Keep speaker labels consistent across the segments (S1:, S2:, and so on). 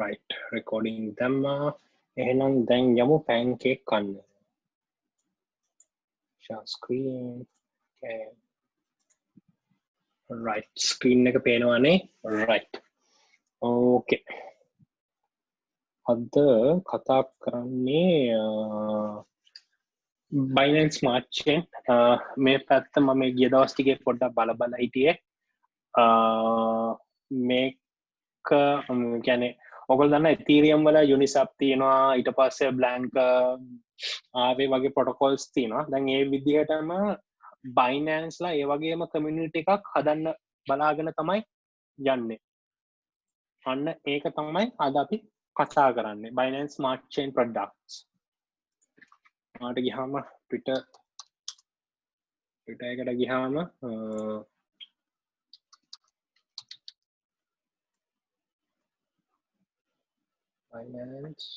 S1: right recording them එහෙනම් දැන් යමු pancake කන්න share screen okay right screen එක පේනවනේ right okay අද කතා කරන්නේ Binance Smart Chain මේ පැත්ත මම ගිය දවස් ටිකේ පොඩ්ඩක් බල හිටියේ මේක කියන්නේ ඔයගොල්ලෝ දන්න Ethereum වල Uniswap තියෙනවා ඊට පස්සේ Blank ආවේ වගේ protocols තියෙනවා දැන් ඒ විදිහටම Binance ලා ඒ වගේම community එකක් හදන්න බලාගෙන තමයි යන්නේ අන්න ඒක තමයි අද අපි කතා කරන්නේ Binance Smart Chain products මාට ගියාම Twitter එකට ගියාම Binance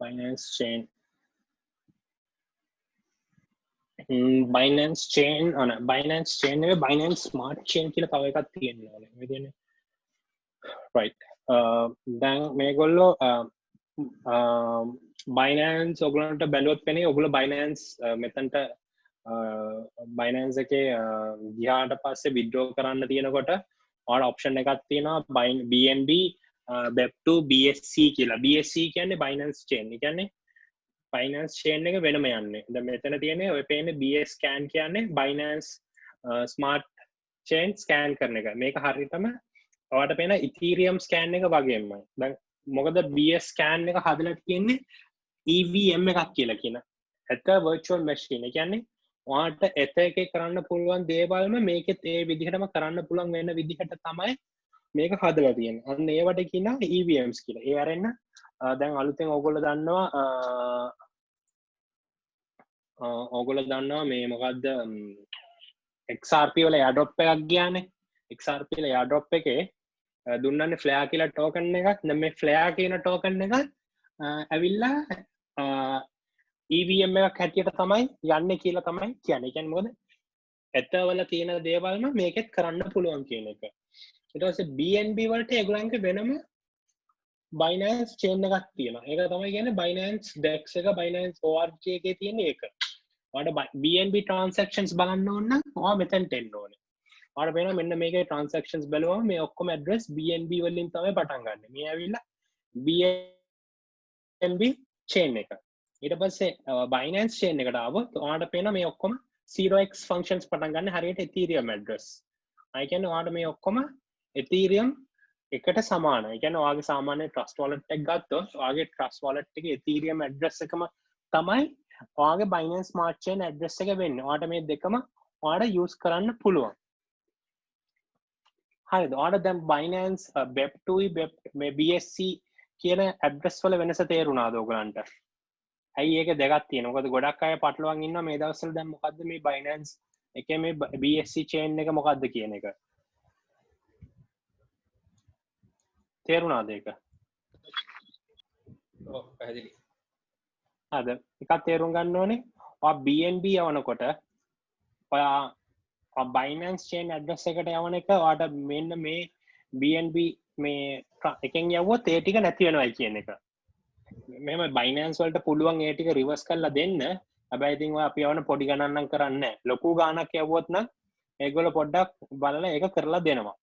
S1: Binance Chain Binance Chain Binance Chain නෙවෙයි Binance Smart Chain කියලා තව එකක් තියෙනවා නේ මේ දෙන්නේ right දැන් මේගොල්ලෝ Binance ඔයගලන්ට බැලුවොත් වෙන්නේ ඔයගොල්ලෝ Binance මෙතනට Binance එකේ ගියාට පස්සේ withdraw කරන්න තියෙනකොට ඔයාලට option එකක් තියෙනවා BNB BEP2 BSC කියලා BSC කියන්නේ Binance Chain ඒ කියන්නේ Binance chain එක වෙනම යන්නේ. දැන් මෙතන තියෙන්නේ ඔය පේන්නේ BS scan කියන්නේ Binance Smart Chain scan කරන එක. මේක හරියටම ඔයාලට පේන Ethereum scan එක වගේමයි. දැන් මොකද BS scan එක හදලා තියෙන්නේ EVM එකක් කියලා කියන. ඒක virtual machine. ඒ කියන්නේ ඔයාලට එකේ කරන්න පුළුවන් දේවල්ම මේකෙත් ඒ විදිහටම කරන්න පුළුවන් වෙන විදිහට තමයි මේක හදලා තියෙන්නේ. අන්න ඒවට කියනවා EVMs කියලා. ඒ අරෙන්න දැන් අලුතෙන් ඕගොල්ලෝ දන්නවා මේ මොකද්ද XRP වල airdrop එකක් ගියානේ XRP වල airdrop එකේ දුන්නන්නේ flare කියලා token එකක් දැන් මේ flare කියන token එක ඇවිල්ලා EVM එකක් හැටියට තමයි යන්නේ කියලා තමයි කියන්නේ. කියන්නේ මොකද ඇතවල තියෙන දේවල්ම මේකෙත් කරන්න පුළුවන් කියන එක. ඊට පස්සේ BNB වලට ඒගොල්ලන්ගේ වෙනම Binance chain එකක් තියෙනවා. ඒක තමයි කියන්නේ Binance DEX එක Binance ORG එකේ තියෙන එක. ඔයාලට BNB transactions බලන්න ඕන නම් ඔයා මෙතෙන්ට එන්න ඕනේ. ඔයාලට පේනවා මෙන්න මේකේ transactions බලුවම මේ ඔක්කොම address BNB වලින් තමයි පටන් ගන්න. මේ ඇවිල්ලා BNB chain එක. ඊට පස්සේ Binance chain එකට ආවොත් ඔයාලට පේනවා මේ ඔක්කොම 0x functions පටන් ගන්න හරියට Ethereum address. ඒ කියන්නේ ඔයාලට මේ ඔක්කොම Ethereum එකට සමානයි. ඒ කියන්නේ ඔයාගේ සාමාන්‍ය trust wallet එක ගත්තොත් ඔයාගේ trust wallet එකේ Ethereum address එකම තමයි ඔයාගේ Binance Smart Chain address එක වෙන්නේ. ඔයාට මේ දෙකම ඔයාට use කරන්න පුළුවන්. හරිද? ඔයාට දැන් Binance BEP2 මේ BSC කියන address වල වෙනස තේරුණාද ඔයගලන්ට? ඇයි ඒක දෙකක් තියෙනවා? මොකද ගොඩක් අය පටලවන් ඉන්නවා මේ දවස්වල දැන් මොකද්ද මේ Binance එකේ මේ BSC chain එක මොකද්ද කියන එක? තේරුණාද ඒක?
S2: ඔව් පැහැදිලි.
S1: හරිද? එකක් තේරුම් ගන්න ඕනේ. ඔයා BNB යවනකොට ඔයා Binance chain address එකට යවන එක ඔයාට මෙන්න මේ BNB මේ එකෙන් යවුවොත් ඒ ටික නැති වෙනවයි කියන එක. මෙහෙම Binance වලට පුළුවන් ඒ ටික reverse කරලා දෙන්න. හැබැයි ඉතින් ඔය අපි යවන පොඩි ගණන් නම් කරන්නේ නැහැ. ලොකු ගාණක් යවුවොත් නම් ඒගොල්ලෝ පොඩ්ඩක් බලලා ඒක කරලා දෙනවා.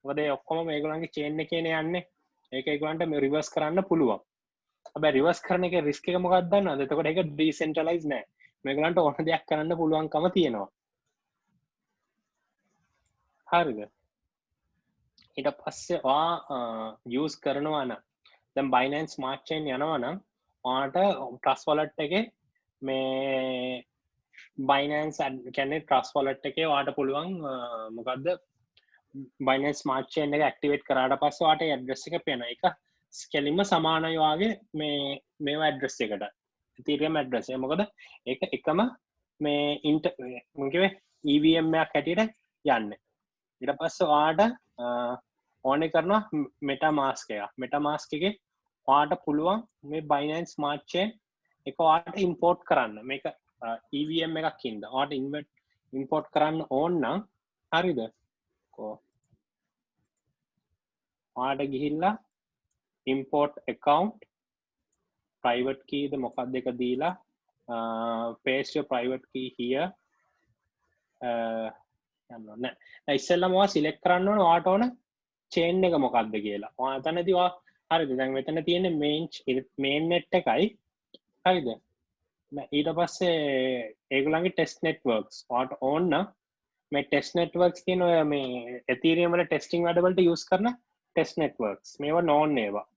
S1: මොකද ඒ ඔක්කොම මේගොල්ලන්ගේ chain එකේනේ යන්නේ. ඒක ඒගොල්ලන්ට reverse කරන්න පුළුවන්. හැබැයි reverse කරන එකේ risk එක මොකක්ද දන්නවද? එතකොට ඒක decentralized නෑ. මේගොල්ලන්ට ඕන දෙයක් කරන්න පුළුවන්කම තියෙනවා. හරිද? ඊට පස්සේ ඔයා use කරනවා නම් දැන් Binance Smart Chain යනවා නම් ඔයාට Trust Wallet එකේ මේ Binance කියන්නේ Trust Wallet එකේ ඔයාට පුළුවන් මොකද්ද Binance Smart Chain එක activate කරාට පස්සේ ඔයාට address එක පේනවා. ඒක කෙලින්ම සමානයි වාගේ මේවා address එකට Ethereum address එක. මොකද ඒක එකම මේ මොකද EVM එකක් හැටියට යන්නේ. ඊට පස්සේ ඔයාලට ඕනේ කරනවා MetaMask එක. MetaMask එකේ ඔයාලට පුළුවන් මේ Binance Smart Chain එක ඔයාලට import කරන්න. මේක EVM එකක් ඉඳලා ඔයාලට import කරන්න ඕන නම් හරිද? ඔයාලට ගිහිල්ලා import account private key ද මොකක්ද එක දීලා paste your private key here යන්න නෑ ඉස්සෙල්ලාම ඔයා select කරන්න ඕන ඔයාට ඕන chain එක මොකක්ද කියලා. ඔයා එතනදී ඔයා හරිද? දැන් මෙතන තියෙන්නේ main net එකයි හරිද? ඊට පස්සේ ඒගොල්ලන්ගේ test networks ඔයාට ඕන නම් මේ test networks කියන ඔය මේ Ethereum වල testing වැඩවලට use කරන test networks මේවා known ඒවා.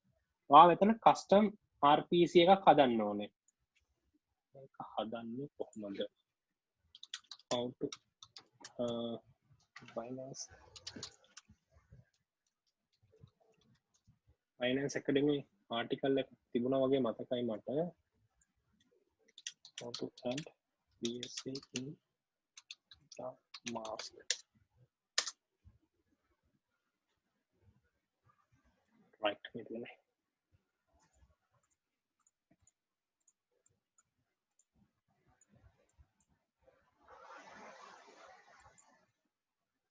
S1: ඔයා මෙතන custom RPC එකක් හදන්න ඕනේ. ඒක හදන්නේ කොහොමද? how to Binance Academy article එක තිබුණා වගේ මතකයි මට. how to add BSC in MetaMask. right මෙතන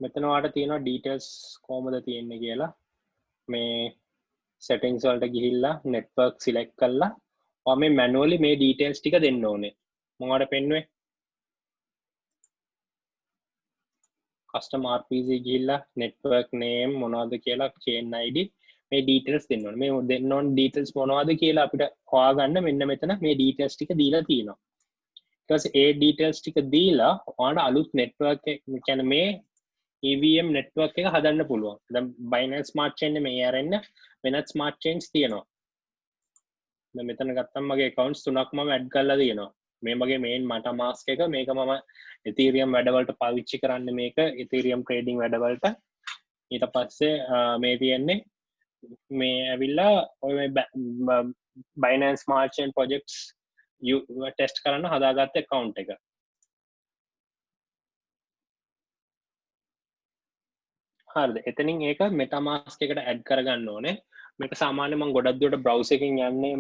S1: මෙතන ඔයාලට තියෙනවා details කොහොමද තියෙන්නේ කියලා. මේ settings වලට ගිහිල්ලා network select කරලා ඔයා මේ manually මේ details ටික දෙන්න ඕනේ. මම ඔයාලට පෙන්නුවේ custom RPC ගිහිල්ලා network name මොනවද කියලා chain ID මේ details දෙන්න ඕනේ. මේ දෙන්න ඕන details මොනවද කියලා අපිට හොයාගන්න මෙන්න මෙතන මේ details ටික දීලා තියෙනවා. ඊට පස්සේ ඒ details ටික දීලා ඔයාලට අලුත් network එක කියන්නේ මේ EVM network එක හදන්න පුළුවන්. දැන් Binance Smart Chain මේ අරෙන්න වෙනත් smart chains තියෙනවා. දැන් මෙතන ගත්තම මගේ accounts තුනක් මම add කරලා තියෙනවා. මේ මගේ main MetaMask එක මේක මම Ethereum වැඩවලට පාවිච්චි කරන්නේ මේක Ethereum trading වැඩවලට. ඊට පස්සේ මේ තියෙන්නේ මේ ඇවිල්ලා ඔය Binance Smart Chain projects test කරන්න හදාගත්ත account එක. හරිද? එතනින් ඒක MetaMask එකට add කරගන්න ඕනේ. මේක සාමාන්‍ය මම ගොඩක් දුරට browser එකකින් යන්නේ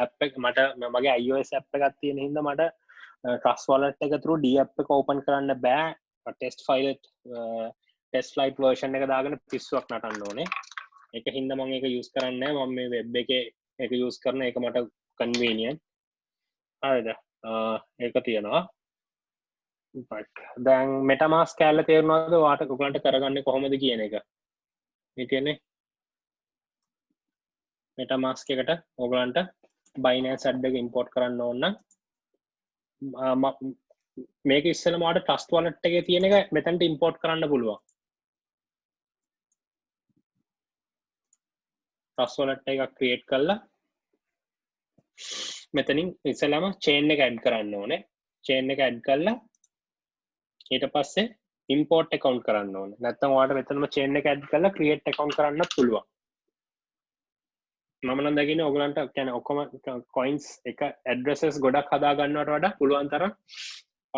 S1: app එක මට මගේ iOS app එකක් තියෙන හින්දා මට Trust Wallet එක through D app එක open කරන්න බෑ. test flight version එක දාගෙන පිස්සුවක් නටන්න ඕනේ. ඒක හින්දා මම ඒක use කරන්නේ නැහැ. මම මේ web එකේ ඒක use කරන එක මට convenient. හරිද? ඒක තියෙනවා. දැන් MetaMask කැල්ල තේරුණාද ඔයාට ඔයගලන්ට කරගන්නේ කොහොමද කියන එක? මේ කියන්නේ MetaMask එකට ඔයගලන්ට Binance add එක import කරන්න ඕන නම් මේක ඉස්සෙල්ලාම ඔයාලට Trust Wallet එකේ තියෙන එක මෙතනට import කරන්න පුළුවන්. Trust Wallet එකක් create කරලා මෙතනින් ඉස්සෙල්ලාම chain එක add කරන්න ඕනේ. chain එක add කරලා ඊට පස්සේ import account කරන්න ඕනේ. නැත්නම් ඔයාලට මෙතනම chain එක add කරලා create account කරන්නත් පුළුවන්. මම නම් දකින්නේ ඔයගලන්ට කියන්නේ ඔක්කොම coins එක addresses ගොඩක් හදා ගන්නවට වඩා පුළුවන් තරම්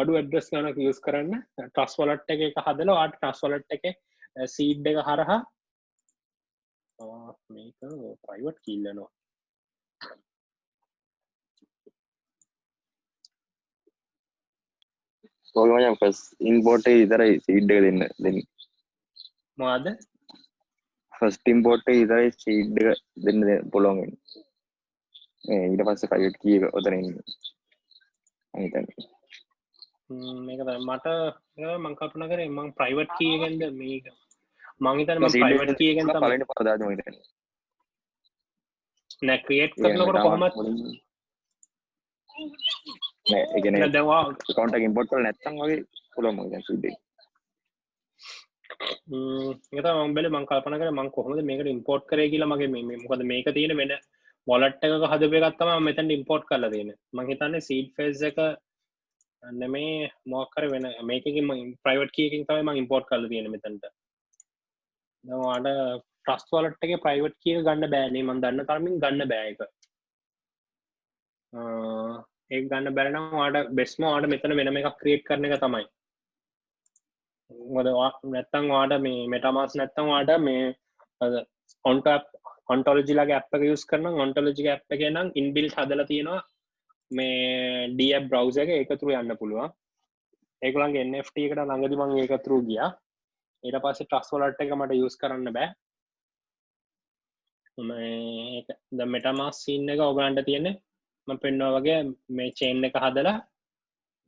S1: අඩු address ගණනක් use කරන්න Trust Wallet එක හදලා ඔයාලට Trust Wallet එකේ seed එක හරහා මේක private key ලනවා.
S2: ඔයගොල්ලෝ first import එක විතරයි seed එක දෙන්න.
S1: මොකද්ද?
S2: first import එක විතරයි seed එක දෙන්න පුළුවන් වෙන්නේ. ඊට පස්සේ private key එක උතන ඉන්නේ.
S1: මේක තමයි මට මම කල්පනා කරේ මම private key එකෙන්ද මේක මම හිතන්නේ මම private key එකෙන් තමයි
S2: පළවෙනි පාර දාන්න ඕනේ දැන්.
S1: නෑ create කරනකොට කොහොමද
S2: නෑ ඒ කියන්නේ
S1: දැන් වා
S2: account එක import කරලා නැත්නම් වගේ පුළුවන් මම දැන් seed එක.
S1: ඒක තමයි මම බැලුවේ මම කල්පනා කරේ මම කොහොමද මේකට import කරේ කියලා මගේ මේ මොකද මේක තියෙන වෙන wallet එකක හදපු එකක් තමයි මම මෙතනට import කරලා තියෙන්නේ. මම හිතන්නේ seed phase එක නෙමේ මොකක් කර වෙන මේකකින් මම private key එකකින් තමයි මම import කරලා තියෙන්නේ මෙතනට. දැන් ඔයාලට Trust Wallet එකේ private key එක ගන්න බෑනේ මම දන්න තරමින් ගන්න බෑ ඒක. ඒක ගන්න බැරි නම් ඔයාලට බෙස්ම ඔයාලට මෙතන වෙනම එකක් ක්‍රියේට් කරන එක තමයි. මොකද නැත්තම් ඔයාලට මේ MetaMask නැත්තම් ඔයාලට මේ ontology ලගේ app එක use කරනම් ontology app එකේ නම් inbuilt හදලා තියෙනවා මේ D app browser එක ඒක through යන්න පුළුවන්. ඒගොල්ලන්ගේ NFT එකට ළඟදී මම ඒක through ගියා. ඊට පස්සේ Trust Wallet එක මට use කරන්න බෑ. මේක දැන් MetaMask scene එක ඔයගලන්ට තියෙන්නේ මම පෙන්නවා වගේ මේ chain එක හදලා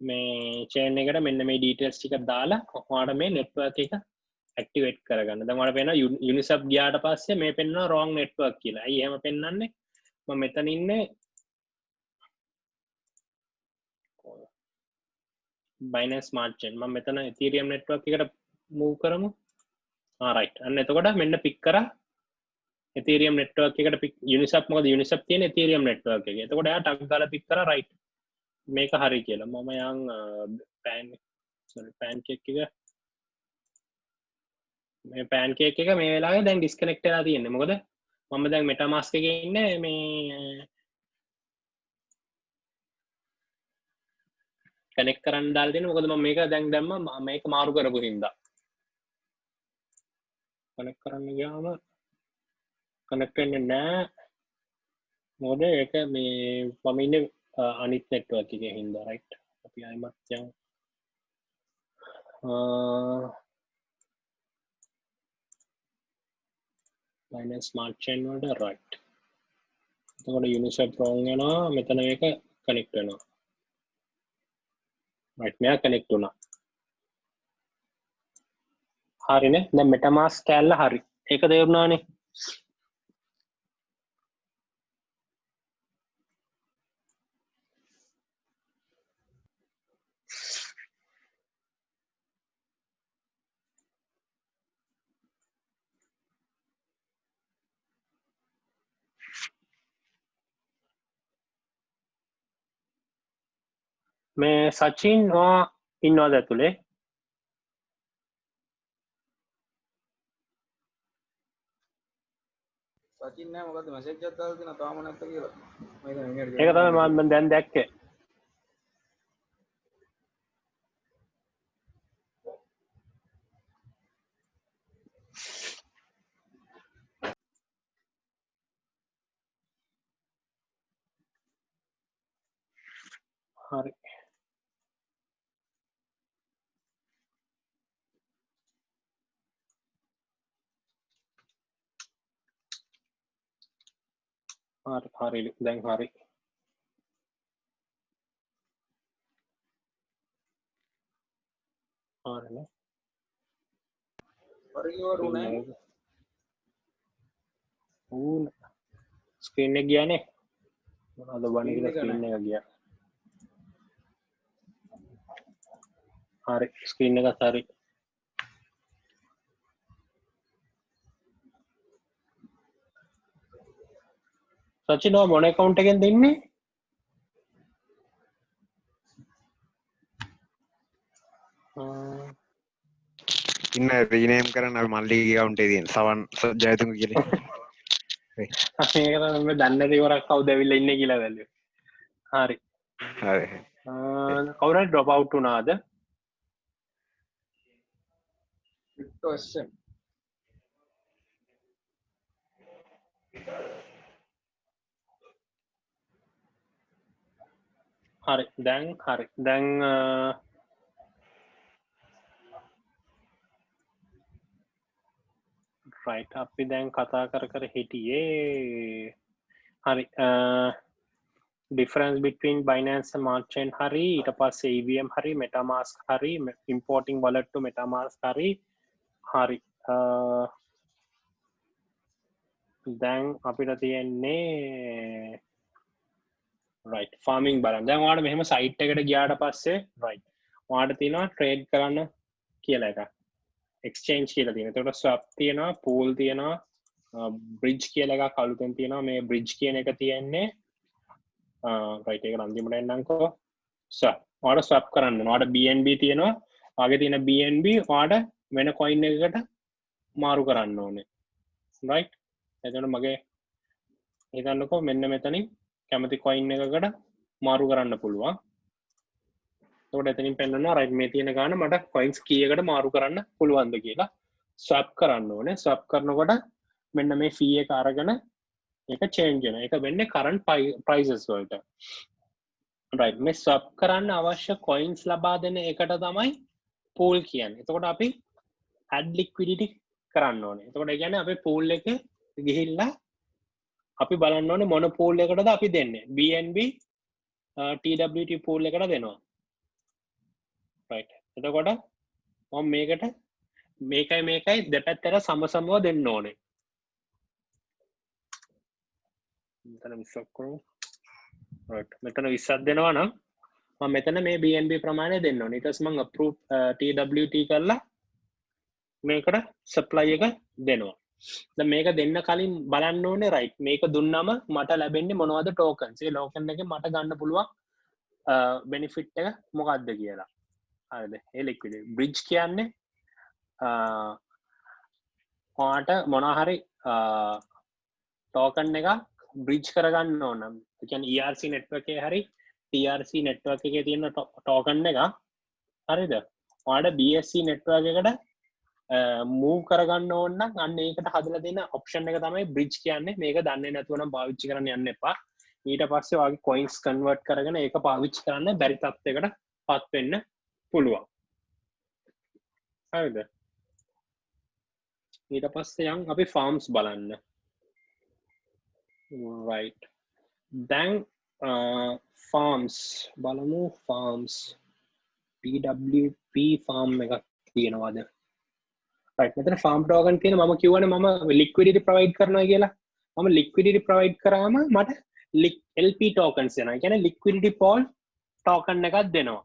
S1: මේ chain එකට මෙන්න මේ details ටික දාලා ඔයාලට මේ network එක activate කරගන්න. දැන් ඔයාලට පේනවා Uniswap ගියාට පස්සේ මේ පෙන්වනවා wrong network කියලා. ඇයි එහෙම පෙන්වන්නේ? මම මෙතන ඉන්නේ Binance Smart Chain. මම මෙතන Ethereum network එකට move කරමු. right. අන්න එතකොට මෙන්න pick කරා Ethereum network එකට pick Uniswap මොකද Uniswap තියෙන Ethereum network එකේ. එතකොට එයා ටක් ගාලා pick කරා right. මේක හරි කියලා. මම යන් pancake එක මේ pancake එක මේ වෙලාවේ දැන් disconnect වෙලා තියෙන්නේ. මොකද මම දැන් MetaMask එකේ ඉන්නේ මේ connect කරන්න දාලා තියෙන්නේ. මොකද මම මේක දැන් දැම්ම මේක මාරු කරපු හින්දා. connect කරන්න ගියාම connect වෙන්නේ නැහැ. මොකද ඒක මේ මම ඉන්නේ අනිත් network එකේ හින්දා right. අපි ආයෙමත් යමු. Binance Smart Chain වලට right. එතකොට Uniswap wrong වෙනවා. මෙතන මේක connect වෙනවා. right මෙයා connect වුණා. හරිනේ. දැන් MetaMask කැල්ල හරි. ඒක තේරුණානේ. මේ සචින් ඉන්නවද ඇතුලේ?
S3: සචින් නෑ මොකද මැසේජ් එකක් දාලා තියෙනවා තාම නැත්ත කියලා.
S1: ඒක තමයි මම දැන් දැක්කේ. හරි. හරි දැන් හරි. හරිනේ.
S3: පරිවරුනේ.
S1: ස්ක්‍රීන් එක ගියානේ. මොනවද වන්නේ කියලා ස්ක්‍රීන් එක ගියා. හරි ස්ක්‍රීන් එකත් හරි. සචින් ඔය මොන account එකෙන්ද ඉන්නේ?
S4: ඉන්න රීනේම් කරන්න අපි මල්ලිගේ account එකේ තියෙන සවන් ජයතුංග කියලා.
S1: මේක තමයි දන්නේ නැති වරක් කවුද ඇවිල්ලා ඉන්නේ කියලා බැලුවේ. හරි.
S4: හරි.
S1: කවුරු හරි drop out වුණාද?
S3: question.
S1: හරි දැන් right අපි දැන් කතා කර හිටියේ හරි difference between Binance Smart Chain හරි ඊට පස්සේ EVM හරි MetaMask හරි importing wallet to MetaMask හරි දැන් අපිට තියෙන්නේ right farming බලන්න. දැන් ඔයාලට මෙහෙම site එකට ගියාට පස්සේ right ඔයාලට තියෙනවා trade කරන්න කියලා එකක්. exchange කියලා තියෙනවා. ඒකට swap තියෙනවා, pool තියෙනවා, bridge කියලා එකක් අලුතෙන් තියෙනවා. මේ bridge කියන එක තියෙන්නේ right ඒක අන්තිමට එන්නම්කෝ. swap. ඔයාලට swap කරන්න ඕන. ඔයාලට BNB තියෙනවා. ඔයාගේ තියෙන BNB ඔයාලට වෙන coin එකකට මාරු කරන්න ඕනේ. right? එතකොට මගේ හිතන්නකෝ මෙන්න මෙතනින් කැමති coin එකකට මාරු කරන්න පුළුවන්. එතකොට එතනින් පෙන්නනවා රයිට් මේ තියෙන ගාන මට කොයින්ස් කීයකට මාරු කරන්න පුළුවන්ද කියලා ස්වැප් කරන්න ඕනේ. ස්වැප් කරනකොට මෙන්න මේ ෆී එක අරගෙන ඒක චේන්ජ් වෙනවා. ඒක වෙන්නේ කරන්ට් ප්‍රයිසස් වලට. රයිට් මේ ස්වැප් කරන්න අවශ්‍ය කොයින්ස් ලබා දෙන එකට තමයි පූල් කියන්නේ. එතකොට අපි add liquidity කරන්න ඕනේ. එතකොට ඒ කියන්නේ අපේ පූල් එකේ ගිහිල්ලා අපි බලන්න ඕනේ මොන පූල් එකකටද අපි දෙන්නේ. BNB TWT පූල් එකට දෙනවා. right. එතකොට මම මේකට මේකයි දෙපැත්තට සමසමව දෙන්න ඕනේ. මෙතන 20ක් කරමු. right. මෙතන 20ක් දෙනවා නම් මම මෙතන මේ BNB ප්‍රමාණය දෙන්න ඕනේ. ඊට පස්සේ මම approve TWT කරලා මේකට supply එක දෙනවා. දැන් මේක දෙන්න කලින් බලන්න ඕනේ right මේක දුන්නම මට ලැබෙන්නේ මොනවද tokens. ඒ token එකෙන් මට ගන්න පුළුවන් benefit එක මොකක්ද කියලා. හරිද? ඒ liquidity bridge කියන්නේ ඔයාට මොනවා හරි token එක bridge කරගන්න ඕන නම් ඒ කියන්නේ ERC network එකේ හරි TRC network එකේ තියෙන token එක හරිද? ඔයාට BSC network එකට move කරගන්න ඕන නම් අන්න ඒකට හදලා දෙන option එක තමයි bridge කියන්නේ. මේක දන්නේ නැතුව නම් පාවිච්චි කරන්න යන්න එපා. ඊට පස්සේ ඔයාගේ coins convert කරගෙන ඒක පාවිච්චි කරන්න බැරි තත්යකට පත් වෙන්න පුළුවන්. හරිද? ඊට පස්සේ යන් අපි farms බලන්න. right. දැන් farms බලමු. farms PWP farm එකක් තියෙනවද? right. මෙතන farm token තියෙන මම කියවනේ මම liquidity provide කරනවා කියලා. මම liquidity provide කරාම මට LP tokens එනවා. ඒ කියන්නේ liquidity pool token එකක් දෙනවා.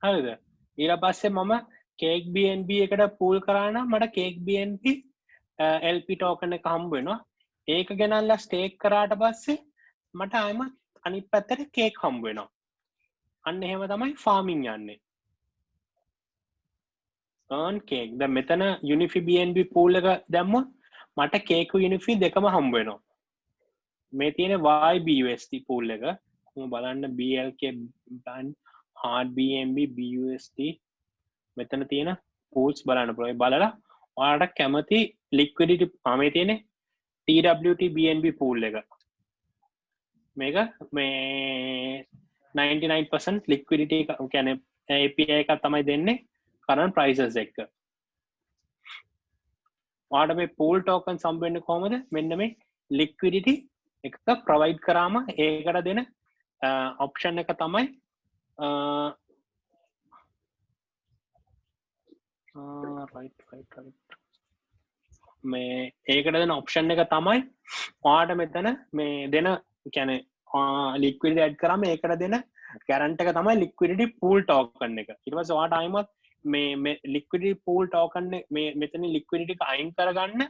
S1: හරිද? ඊට පස්සේ මම cake BNB එකට pool කරා නම් මට cake BNB LP token එක හම්බ වෙනවා. ඒක ගෙනල්ලා stake කරාට පස්සේ මට ආයෙම අනිත් පැත්තට cake හම්බ වෙනවා. අන්න එහෙම තමයි farming යන්නේ. earn cake. දැන් මෙතන Unifi BNB pool එක දැම්මොත් මට cake Unifi දෙකම හම්බ වෙනවා. මේ තියෙන YBUSD pool එක කොහොම බලන්න BLK band hard BNB BUSD මෙතන තියෙන pools බලන්න පුළුවන්. බලලා ඔයාලට කැමති liquidity මේ තියෙන TWT BNB pool එක. මේක මේ 99% liquidity කියන්නේ API එක තමයි දෙන්නේ current prices එක. ඔයාලට මේ pool token හම්බ වෙන්නේ කොහමද? මෙන්න මේ liquidity එක provide කරාම ඒකට දෙන option එක තමයි right මේ ඒකට දෙන option එක තමයි ඔයාලට මෙතන මේ දෙන කියන්නේ liquidity add කරාම ඒකට දෙන guarantee එක තමයි liquidity pool token එක. ඊට පස්සේ ඔයාලට ආයිමත් මේ liquidity pool token මේ මෙතන liquidity එක අයින් කරගන්න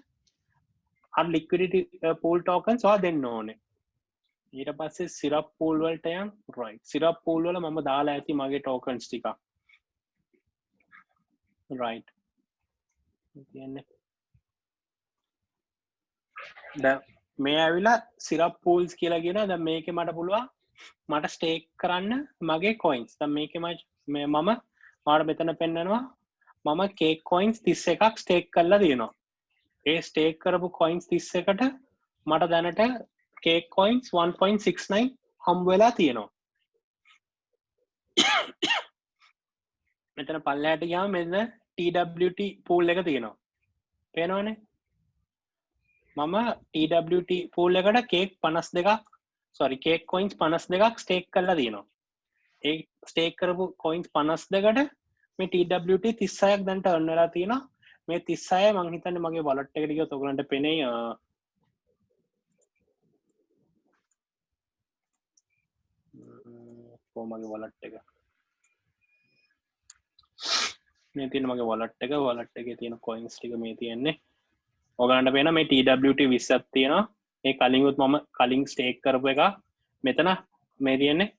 S1: අර liquidity pool tokens ඔයා දෙන්න ඕනේ. ඊට පස්සේ syrup pool වලට යන් right syrup pool වල මම දාලා ඇති මගේ tokens ටික right කියන්නේ දැන් මේ ඇවිල්ලා syrup pools කියලා කියනවා. දැන් මේකේ මට පුළුවන් මට stake කරන්න මගේ coins. දැන් මේකේ මම ඔයාලට මෙතන පෙන්නනවා මම cake coins 31ක් stake කරලා තියෙනවා. ඒ stake කරපු coins 31කට මට දැනට cake coins 1.69 හම්බ වෙලා තියෙනවා. මෙතන පල්ලෙහාට ගියාම මෙන්න TWT pool එක තියෙනවා. පේනවනේ? මම TWT pool එකට cake 52ක් cake coins 52ක් stake කරලා තියෙනවා. ඒ stake කරපු coins 52කට මේ TWT 36ක් දැන් turn වෙලා තියෙනවා. මේ 36 මං හිතන්නේ මගේ wallet එකට ගියොත් ඔයගලන්ට පෙනෙයි මගේ wallet එක. මේ තියෙන මගේ wallet එකේ තියෙන coins ටික මේ තියෙන්නේ. ඔයගලන්ට පේන මේ TWT 20ක් තියෙනවා. මේ කලින්ුත් මම කලින් stake කරපු එක මෙතන මේ තියෙන්නේ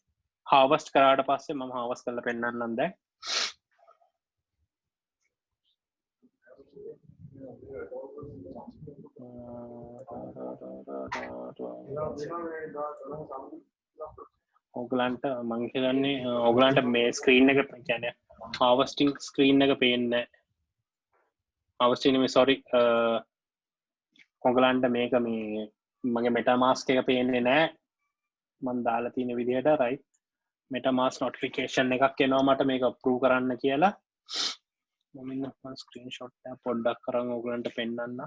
S1: harvest කරාට පස්සේ මම harvest කරලා පෙන්නන්නම් දැන්. ඕගලන්ට මං හිතන්නේ ඕගලන්ට මේ ස්ක්‍රීන් එක කියන්නේ harvesting ස්ක්‍රීන් එක පේන්නේ harvesting නෙමෙයි sorry ඕගලන්ට මේක මේ මගේ MetaMask එක පේන්නේ නැහැ මම දාලා තියෙන විදිහට right MetaMask notification එකක් එනවා මට මේක approve කරන්න කියලා මම ඉන්න ස්ක්‍රීන්ෂොට් එක පොඩ්ඩක් කරන් ඕගලන්ට පෙන්නන්න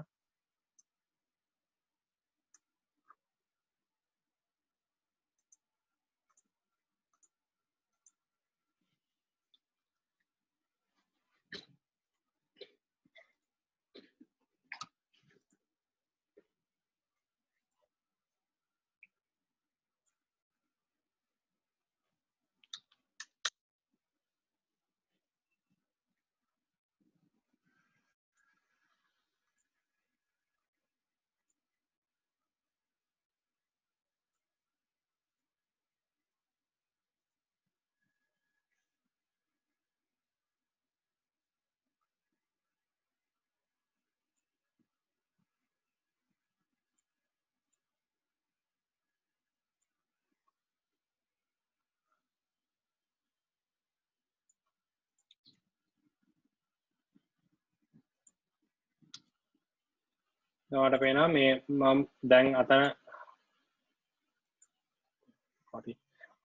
S1: ඔයාලට පේනවා මේ මම දැන්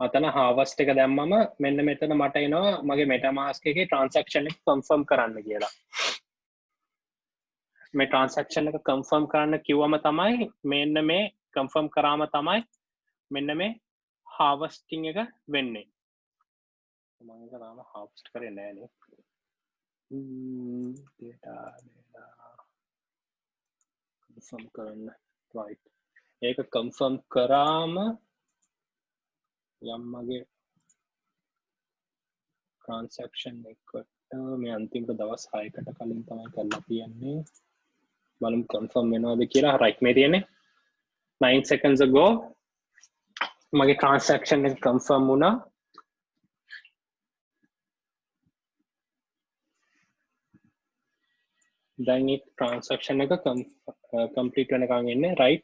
S1: අතන harvest එක දැම්මම මෙන්න මෙතන මට එනවා මගේ MetaMask එකේ transaction එක confirm කරන්න කියලා. මේ transaction එක confirm කරන්න කිව්වම තමයි මෙන්න මේ confirm කරාම තමයි මෙන්න මේ harvesting එක වෙන්නේ. මම ඒක තාම harvest කරේ නෑ නේ. data confirm කරන්න right. ඒක confirm කරාම යම් මගේ transaction එකට මේ අන්තිමට දවස් 6කට කලින් තමයි කරලා තියන්නේ බලමු confirm වෙනවද කියලා right මේ තියෙන්නේ 9 seconds ago මගේ transaction එක confirm වුණා දැන් මේ transaction එක complete වෙනකන් ඉන්නේ right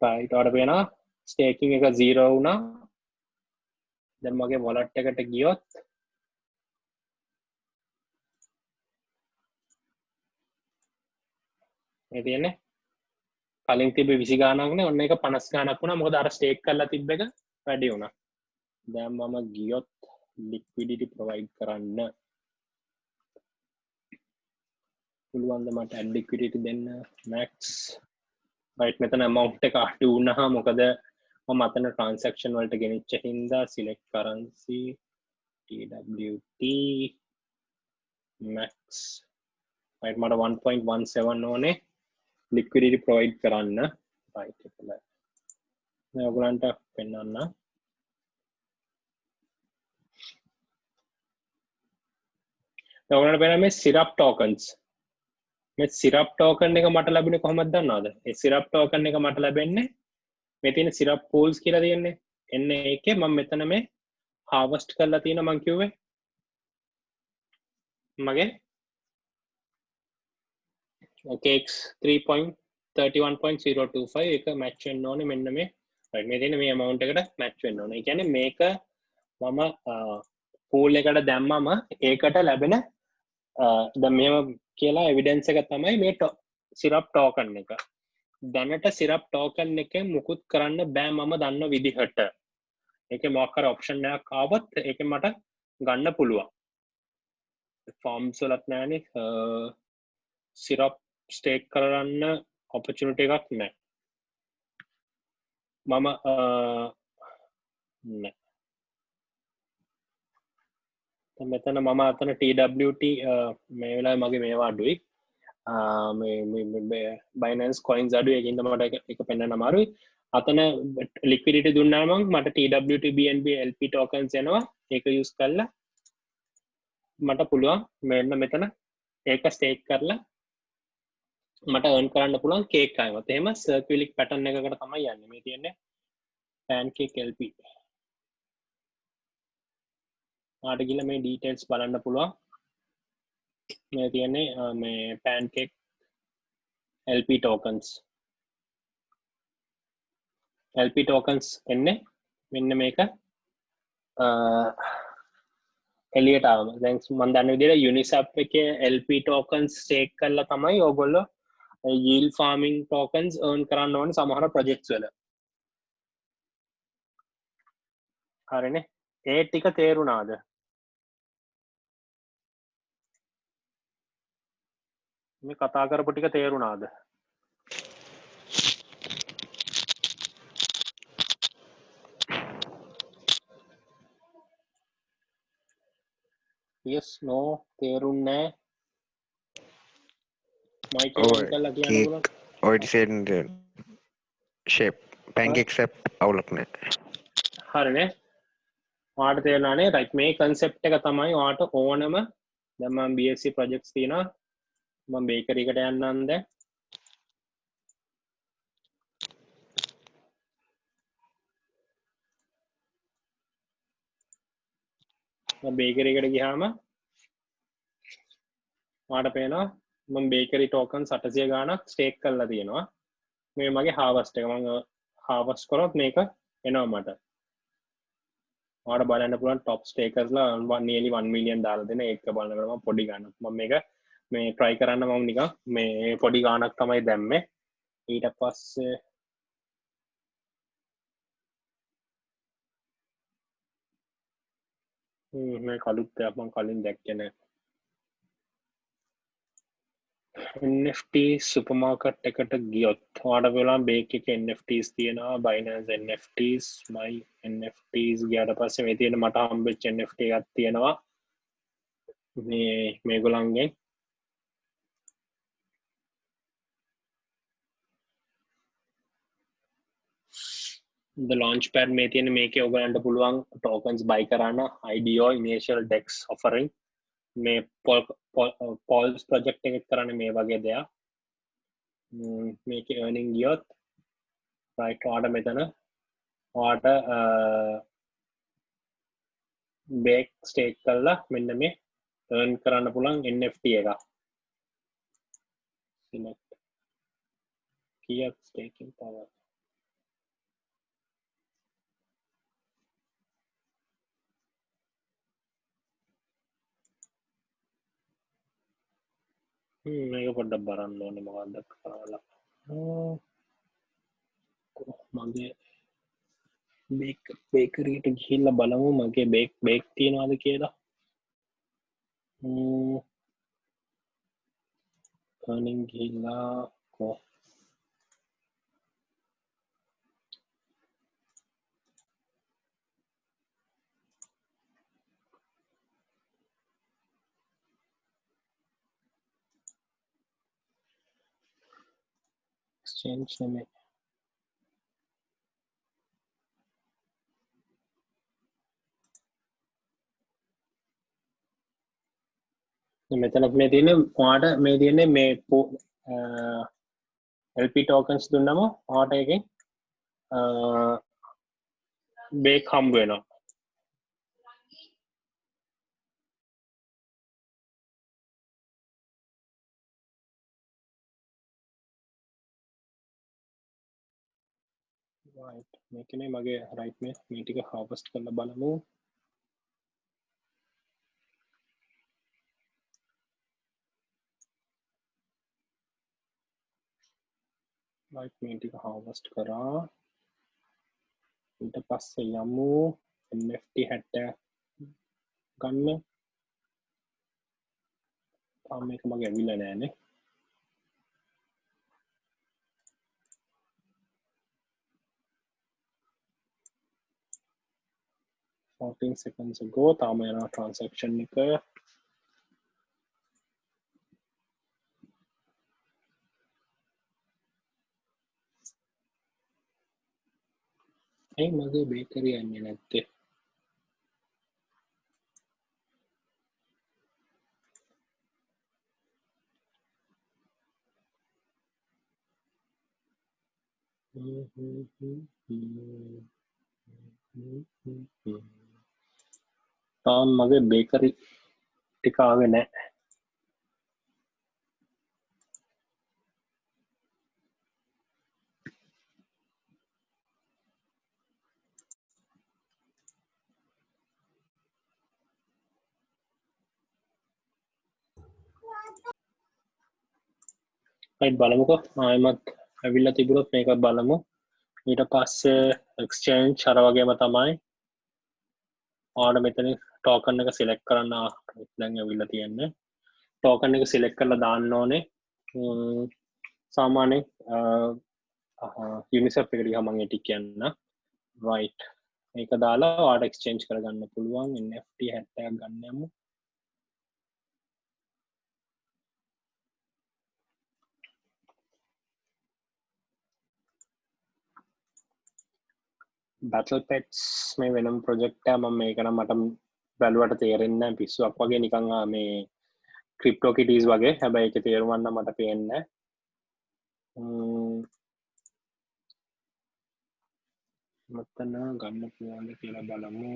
S1: ඔයාලට පේනවා staking එක 0 වුණා දැන් මගේ wallet එකට ගියොත් මේ තියෙන්නේ කලින් තිබ්බ 20 ගාණක් නේ ඔන්න ඒක 50 ගාණක් වුණා මොකද අර stake කරලා තිබ්බ එක වැඩි වුණා දැන් මම ගියොත් liquidity provide කරන්න පුළුවන් ද මට add liquidity දෙන්න max right මෙතන amount එක අඩු වුණා මොකද මම අතන transaction වලට ගෙනිච්ච හින්දා select currency TWT max right මට 1.17 ඕනේ liquidity provide කරන්න right එකල මේ ඔයගලන්ට පෙන්නන්න ඔයගලන්ට පෙන්නන්නේ syrup tokens මේ syrup token එක මට ලැබුණේ කොහොමද දන්නවද ඒ syrup token එක මට ලැබෙන්නේ මේ තියෙන syrup pools කියලා තියෙන්නේ එන්නේ ඒකේ මම මෙතන මේ harvest කරලා තියෙන මම කිව්වේ මගේ cakes 3.31.025 එක match වෙන්න ඕනේ මෙන්න මේ right මේ තියෙන මේ amount එකට match වෙන්න ඕනේ. ඒ කියන්නේ මේක මම pool එකට දැම්මම ඒකට ලැබෙන දැන් මෙහෙම කියලා evidence එක තමයි මේ syrup token එක. දැනට syrup token එකෙන් මුකුත් කරන්න බෑ මම දන්න විදිහට. ඒකේ මොකක් හරි option එකක් ආවොත් ඒකෙන් මට ගන්න පුළුවන්. forms වලත් නැහැනේ syrup stake කරන්න opportunity එකක් නැහැ. මම නෑ. මෙතන මම අතන TWT මේ වෙලාවේ මගේ මේවා අඩුයි. මේ Binance coins අඩුයි ඒකින්ද මට ඒක පෙන්වන්න අමාරුයි. අතන liquidity දුන්නාම මට TWT BNB LP tokens එනවා. ඒක use කරලා මට පුළුවන් මෙන්න මෙතන ඒක stake කරලා මට earn කරන්න පුළුවන් cake එකවත්. එහෙම circular pattern එකකට තමයි යන්නේ. මේ තියෙන්නේ pancake LP. ආට ගිහලා මේ details බලන්න පුළුවන්. මේ තියෙන්නේ මේ pancake LP tokens. LP tokens එන්නේ මෙන්න මේක එලියට ආවම දැන් මම දන්න විදිහට Uniswap එකේ LP tokens stake කරලා තමයි ඕගොල්ලෝ yield farming tokens earn කරන්න ඕනේ සමහර projects වල. හරිනේ. ඒ ටික තේරුණාද? මේ කතා කරපු ටික තේරුණාද? yes no තේරුන්නේ නැහැ. mic එක on කරලා කියන්න පුළුවන්.
S4: ඔය ඩිසයින් shape pancake shape අවුලක් නැහැ.
S1: හරිනේ. ඔයාලට තේරුණානේ? right මේ concept එක තමයි ඔයාලට ඕනම දැන් මම BSc projects තියෙනවා. මම bakery එකට යන්නම් දැන්. මම bakery එකට ගියාම ඔයාලට පේනවා මම bakery tokens 800 ගාණක් stake කරලා තියෙනවා. මේ මගේ harvest එක. මම harvest කරොත් මේක එනවා මට. ඔයාලට බලන්න පුළුවන් top stakersලා nearly 1 million දාලා දෙන ඒක බලනකොට මම පොඩි ගාණක්. මම මේක මේ try කරන්න මම නිකන් මේ පොඩි ගාණක් තමයි දැම්මේ. ඊට පස්සේ මේ කලුත් දෙයක් මම කලින් දැක්කේ නෑ. NFT supermarket එකට ගියොත් ඔයාලට බලන්න බේක් එකේ NFTs තියෙනවා Binance NFTs my NFTs ගියාට පස්සේ මේ තියෙන මට හම්බෙච්ච NFT එකක් තියෙනවා මේ මේගොල්ලන්ගෙන් the launchpad මේ තියෙන මේකේ ඔයගලන්ට පුළුවන් tokens buy කරන්න IDO initial dex offering මේ Pulse project එකත් කරන්නේ මේ වගේ දෙයක් මේකේ earning ගියොත් right ඔයාලට මෙතන ඔයාලට bake stake කරලා මෙන්න මේ earn කරන්න පුළුවන් NFT එක select කීයක් staking power මේක පොඩ්ඩක් බලන්න ඕනේ මොකක්ද කරලා මගේ bakery එකට ගිහිල්ලා බලමු මගේ bake තියනවාද කියලා earning ගිහිල්ලා කො exchange නෙමෙයි මෙතන මේ තියෙන්නේ ඔයාලට මේ තියෙන්නේ මේ LP tokens දුන්නම ඔයාලට එකෙන් bake හම්බ වෙනවා right මේකනේ මගේ right මේ ටික harvest කරලා බලමු right මේ ටික harvest කරා ඊට පස්සේ යමු NFT 60 ගන්න තාම මේක මගේ ඇවිල්ලා නෑනේ 14 seconds ago තාම යනවා transaction එක ඒ මගේ bakery යන්නේ නැත්තේ තාම මගේ bakery ටික ආවේ නැහැ right බලමුකෝ ආයෙමත් ඇවිල්ලා තිබුණොත් මේක බලමු ඊට පස්සේ exchange අර වගේම තමයි ඔයාලට මෙතන token එක select කරන්න දැන් ඇවිල්ලා තියෙන්නේ token එක select කරලා දාන්න ඕනේ සාමාන්‍යයෙන් Uniswap එකට ගියාම මම ඒක කියන්න right මේක දාලා ඔයාලට exchange කරගන්න පුළුවන් NFT 70ක් ගන්න යමු battle pets මේ වෙනම project එක මම මේක නම් මට බැලුවට තේරෙන්නේ නැහැ පිස්සුවක් වගේ නිකන් මේ crypto kitties වගේ හැබැයි ඒක තේරුම් ගන්න මට පේන්නේ මතන ගන්න පුළුවන්ද කියලා බලමු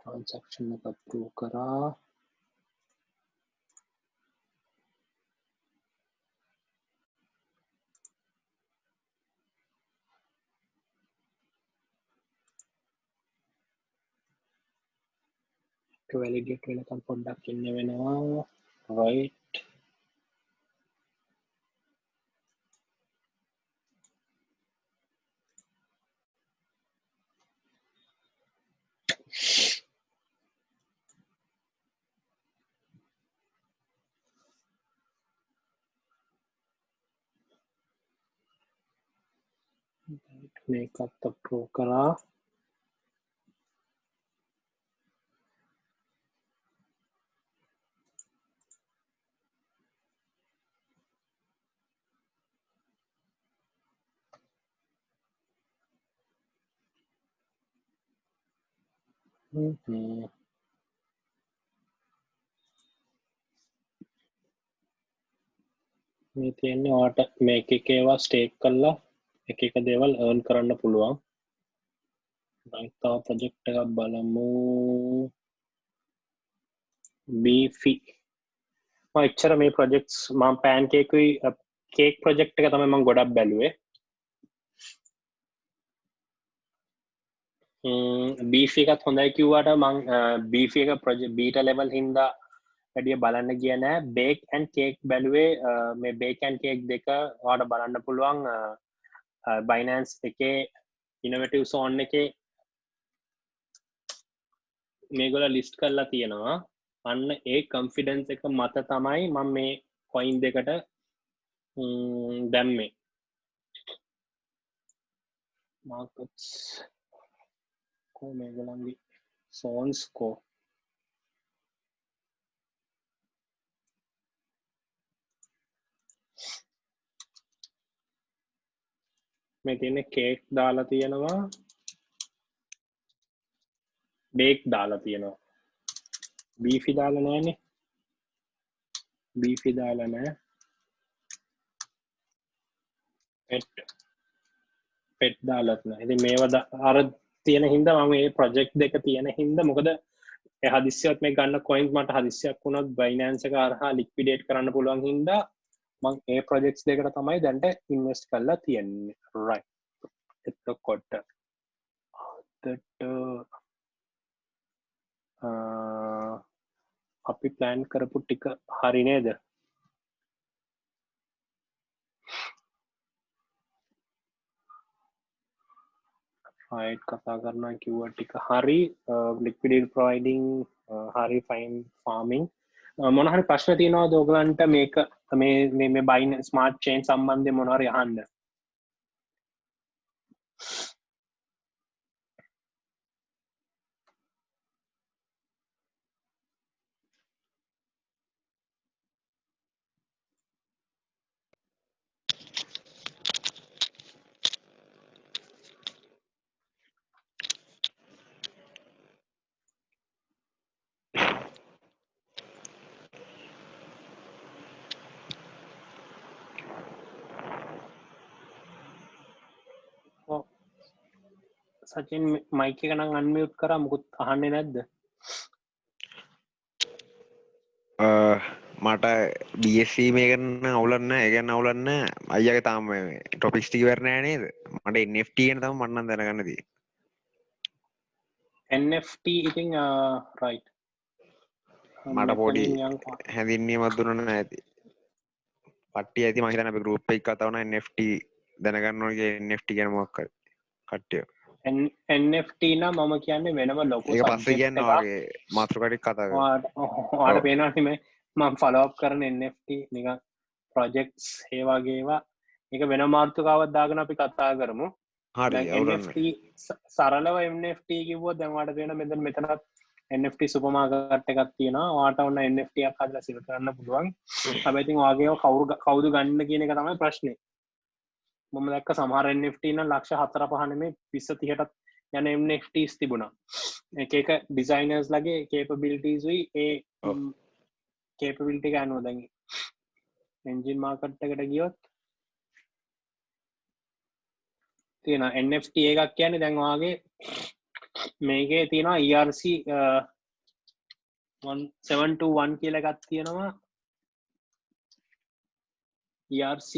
S1: transaction එක approve කරා validate වෙනකම් පොඩ්ඩක් ඉන්න වෙනවා right මේකත් approve කරා මේ තියෙන්නේ ඔයාලට මේක එකේවා stake කරලා එක එක දේවල් earn කරන්න පුළුවන් right තව project එකක් බලමු beefy මම එච්චර මේ projects මම pancake උයි cake project එක තමයි මම ගොඩක් බැලුවේ beefy එකත් හොඳයි කිව්වට මම beefy එක project beta level හින්දා වැඩිය බලන්න ගියේ නෑ bake and cake බැලුවේ මේ bake and cake දෙක ඔයාලට බලන්න පුළුවන් Binance එකේ innovative zone එකේ මේගොල්ලෝ list කරලා තියෙනවා අන්න ඒ confidence එක මත තමයි මම මේ coin දෙකට දැම්මේ markets ko මේගොල්ලන්ගේ zones ko මේ තියෙන cake දාලා තියෙනවා bake දාලා තියෙනවා beefy දාලා නැහැනේ beefy දාලා නැහැ pet දාලත් නැහැ ඉතින් මේවා අර තියෙන හින්දා මම මේ project දෙක තියෙන හින්දා මොකද ඒ හදිස්සියවත් මේ ගන්න coins මට හදිස්සියක් වුණොත් Binance එක හරහා liquidate කරන්න පුළුවන් හින්දා මම ඒ projects දෙකට තමයි දැන්ට invest කරලා තියෙන්නේ right එතකොට අපි plan කරපු ටික හරි නේද right කතා කරනවා කිව්ව ටික හරි liquidity providing හරි fine farming මොන හරි ප්‍රශ්න තියෙනවද ඔයගලන්ට මේක මේ Binance smart chain සම්බන්ධයෙන් මොන හරි අහන්න සචින් මයික් එක නම් අන්මියුට් කරා මුකුත් අහන්නේ නැද්ද
S4: මට BSc මේකන්න අවුලන්න ඒගන්න අවුලන්න අයගේ තාම ටොපික්ස්ටික වරණෑ නේද මට NFT ගෙන තම මන්නන් දැනගන්නදී
S1: NFT ඉතින් right
S4: මට පොඩි
S1: මෙතනින් යන්
S4: හැඳින්වීමක් දුන්නට ඇති පට්ටිය ඇති මහිතන අපි ගරුප් එක කතාවන NFT දැනගන්න ඕනගේ NFT ගැන මොකක් හරි කට්ටිය
S1: NFT නම් මම කියන්නේ වෙනම ලොකු
S4: ඒක පස්සේ
S1: subject
S4: කියන්න
S1: එකක්.
S4: වගේ මාතෘකාටික් කතා කරමු.
S1: ඔයාලට පේනවා නේ මම ෆලෝ අප් කරන NFT නිකන් ප්‍රොජෙක්ට්ස් ඒ වගේ ඒවා ඒක වෙන මාතෘකාවක් දාගෙන අපි කතා කරමු.
S4: හරි
S1: දැන්
S4: අවුලන්න
S1: NFT සරලව NFT කිව්වොත් දැන් ඔයාලට පේනවා මෙතනත් NFT සුපර් මාකට් එකක් තියෙනවා. ඔයාලට ඔන්න NFT එකක් හදලා සෙල් කරන්න පුළුවන්. හැබැයි ඉතින් ඔයගේව කවුද ගන්න කියන එක තමයි ප්‍රශ්නේ. මම දැක්ක සමහර NFT නම් ලක්ෂ 4-5 නෙමෙයි 20-30ටත් යන NFTs තිබුණා. එක එක ඩිසයිනර්ස් ලගේ capabilities උයි ඒ capability එක අනුව දැන් engine market එකට ගියොත් තියෙන NFT එකක් කියන්නේ දැන් ඔයාගේ මේකේ තියෙනවා ERC 721 කියලා එකක් තියෙනවා. ERC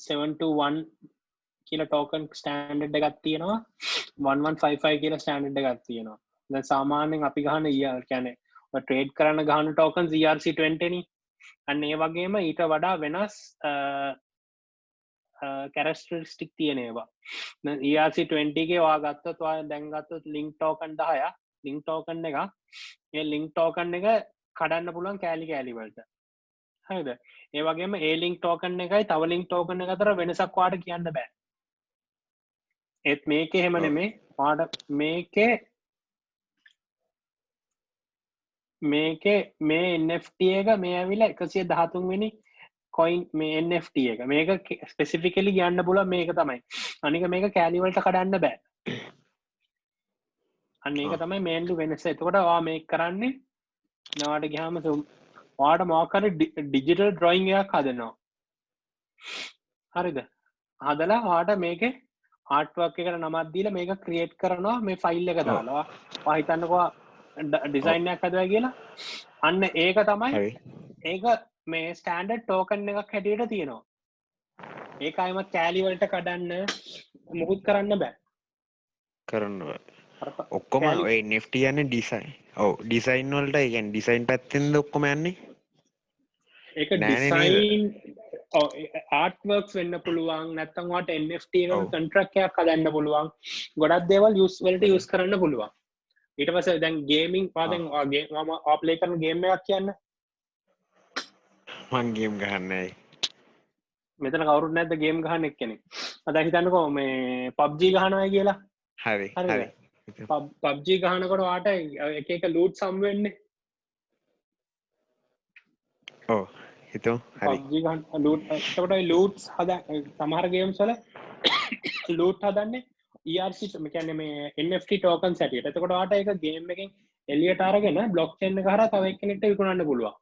S1: 721 කියලා ටෝකන් ස්ටෑන්ඩඩ් එකක් තියෙනවා 1155 කියලා ස්ටෑන්ඩඩ් එකක් තියෙනවා. දැන් සාමාන්‍යයෙන් අපි ගහන කියන්නේ ඔය ට්‍රේඩ් කරන ගහන ටෝකන්ස් ERC20 නේ. අන්න ඒ වගේම ඊට වඩා වෙනස් කැරක්ටරිස්ටික් තියෙන ඒවා. දැන් ERC20 එකේ ඔයා ගත්තොත් ඔයා දැන් ගත්තොත් ලින්ක් ටෝකන් 10ක් ලින්ක් ටෝකන් එක ඒ ලින්ක් ටෝකන් එක කඩන්න පුළුවන් කෑලි වලට. හරිද? ඒ වගේම ඒ ලින්ක් ටෝකන් එකයි තව ලින්ක් ටෝකන් එක අතර වෙනසක් ඔයාලට කියන්න බෑ. ඒත් මේකේ එහෙම නෙමෙයි. ඔයාලට මේකේ මේ NFT එක මේ ඇවිල්ලා 113 වෙනි coin මේ NFT එක. මේක ස්පෙસિෆිකලි කියන්න පුළුවන් මේක තමයි. අනික මේක කෑලි වලට කඩන්න බෑ. අන්න ඒක තමයි මේන්ලි වෙනස. එතකොට ඔයා මේක කරන්නේ නවාට ගියාම ඔයාට මොකක් හරි ඩිජිටල් ඩ්‍රොයින් එකක් හදනවා. හරිද? හදලා ඔයාට මේකේ ආර්ට් වර්ක් එකට නමක් දීලා මේක ක්‍රියේට් කරනවා මේ ෆයිල් එක දාලා. ඔයා හිතන්නකෝ ඩිසයින් එකක් හදුවා කියලා. අන්න ඒක තමයි ඒක මේ ස්ටෑන්ඩඩ් ටෝකන් එකක් හැටියට තියෙනවා. ඒක අයිමත් කෑලි වලට කඩන්න මුකුත් කරන්න බෑ.
S4: කරන්න බෑ. ඔක්කොම ඔය NFT යන්නේ ඩිසයින්. ඔව් ඩිසයින් වලට ඒ කියන්නේ ඩිසයින් පැත්තෙන්ද ඔක්කොම යන්නේ?
S1: ඒක ඩිසයින් ආර්ට් වර්ක්ස් වෙන්න පුළුවන් නැත්නම් ඔයාට NFT එකක කොන්ට්‍රැක්ට් එකක් හදන්න පුළුවන්. ගොඩක් දේවල් වලට යූස් කරන්න පුළුවන්. ඊට පස්සේ දැන් ගේමින් පාදෙන් ඔයා ප්ලේ කරන ගේම් එකක් කියන්න.
S4: මං ගේම් ගහන්නේ.
S1: මෙතන කවුරුත් නැද්ද ගේම් ගහන්න එක්කෙනෙක්? අද හිතන්නකෝ මේ PUBG ගහනවා කියලා.
S4: හරි.
S1: PUBG ගහනකොට ඔයාට එක එක ලූට් සම් වෙන්නේ.
S4: ඔව්. හිතමු. හරි.
S1: PUBG ගහන ලූට් එතකොට ඒ ලූට්ස් සමහර ගේම්ස් වල ලූට් හදන්නේ ERC කියන්නේ මේ NFT ටෝකන්ස් හැටියට. එතකොට ඔයාට ඒක ගේම් එකෙන් එළියට අරගෙන බ්ලොක් චේන් එක හරහා තව එක්කෙනෙක්ට විකුණන්න පුළුවන්.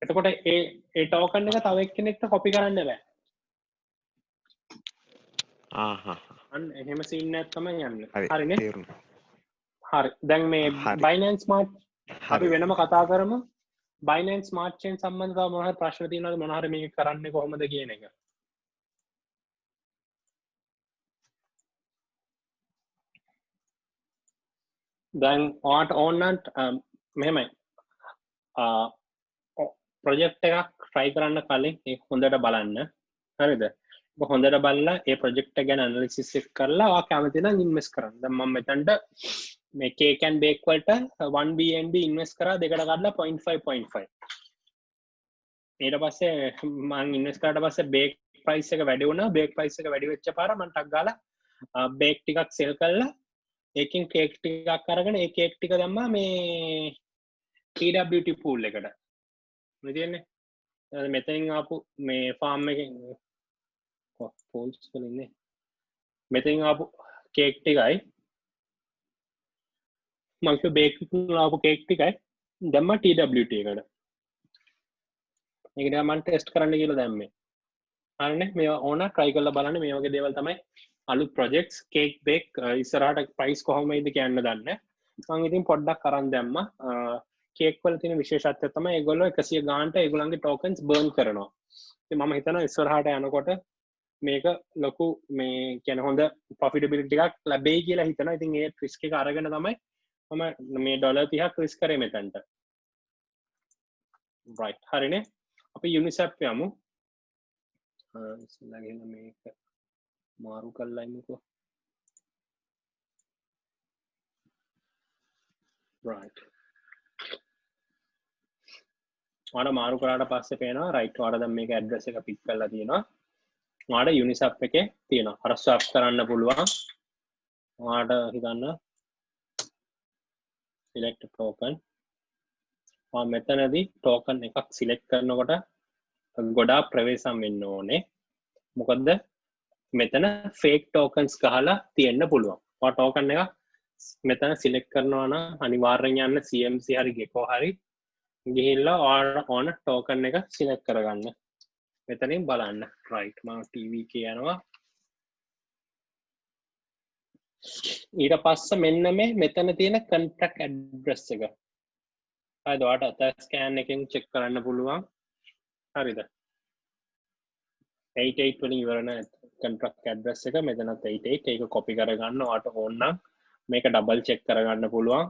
S1: එතකොට ඒ ටෝකන් එක තව එක්කෙනෙක්ට කොපි කරන්න බෑ. අන්න එහෙම සීන් එකක් තමයි යන්නේ. හරිනේ? හරි. දැන් මේ Binance Smart අපි වෙනම කතා කරමු. Binance Smart Chain සම්බන්ධව මොන හරි ප්‍රශ්න තියෙනවද මොන හරි මේක කරන්නේ කොහොමද කියන එක? දැන් ඔයාට ඕනනම් මෙහෙමයි. ප්‍රොජෙක්ට් එකක් try කරන්න කලින් ඒක හොඳට බලන්න. හරිද? ඒක හොඳට බලලා ඒ ප්‍රොජෙක්ට් එක ගැන ඇනලිසිස් එක කරලා ඔයා කැමති නම් ඉන්වෙස්ට් කරන්න. දැන් මම මෙතනට මේ Cake and Bake වලට 1 BNB ඉන්වෙස්ට් කරා දෙකට කඩලා 0.5 ඊට පස්සේ මම ඉන්වෙස්ට් කරාට පස්සේ බේක් ප්‍රයිස් එක වැඩි වුණා. බේක් ප්‍රයිස් එක වැඩි වෙච්ච පාර මම ටක් ගාලා බේක් ටිකක් සෙල් කළා. ඒකෙන් කේක් ටිකක් අරගෙන ඒ කේක් ටික දැම්මා මේ TWT pool එකට. මේ තියන්නේ මෙතනින් ආපු මේ ෆාම් එකෙන් පෝල්ස් වල ඉන්නේ. මෙතනින් ආපු කේක් ටිකයි මම කිව්ව බේක් එකකින් ආපු කේක් ටිකයි දැම්මා TWT එකට. මේක දැන් මම ටෙස්ට් කරන්න කියලා දැම්මේ. හරිනේ මේවා ඕන try කරලා බලන්න මේ වගේ දේවල් තමයි අලුත් projects cake bake ඉස්සරහට price කොහොමද කියන්න දන්නේ. මම ඉතින් පොඩ්ඩක් අරන් දැම්මා. කේක් වල තියෙන විශේෂත්වය තමයි ඒගොල්ලෝ 100 ගානට ඒගොල්ලන්ගේ ටෝකන්ස් බර්න් කරනවා. ඉතින් මම හිතනවා ඉස්සරහට යනකොට මේක ලොකු මේ කියන්නේ හොඳ ප්‍රොෆිටබිලිටි එකක් ලැබෙයි කියලා හිතනවා. ඉතින් ඒ රිස්ක් එක අරගෙන තමයි මම මේ ඩොලර් 30ක් රිස්ක් කරේ මෙතනට. right හරිනේ. අපි Uniswap යමු. ඉස්සෙල්ලා ගිහින් මේක මාරු කරලා ඉමුකෝ. right ඔයාලා මාරු කරාට පස්සේ පේනවා right ඔයාලා දැන් මේක ඇඩ්‍රස් එක පික් කරලා තියෙනවා. ඔයාලට Uniswap එකේ තියෙනවා. අර swap කරන්න පුළුවන්. ඔයාලට හිතන්න select token. මෙතනදී token එකක් select කරනකොට ගොඩාක් ප්‍රවේශම් වෙන්න ඕනේ. මොකද මෙතන fake tokens ගහලා තියෙන්න පුළුවන්. ඔයා token එක මෙතන select කරනවා නම් අනිවාර්යෙන් යන්න CMC හරි Gecko හරි ගිහිල්ලා ඕන token එක select කරගන්න. මෙතනින් බලන්න. right මම TVK යනවා. ඊට පස්සේ මෙන්න මේ මෙතන තියෙන contract address එක. හරිද? ඔයාලට අත scan එකෙන් check කරන්න පුළුවන්. හරිද? 88 වලින් ඉවරන contract address එක මෙතනත් 88 ඒක copy කරගන්න ඔයාලට ඕන නම් මේක double check කරගන්න පුළුවන්.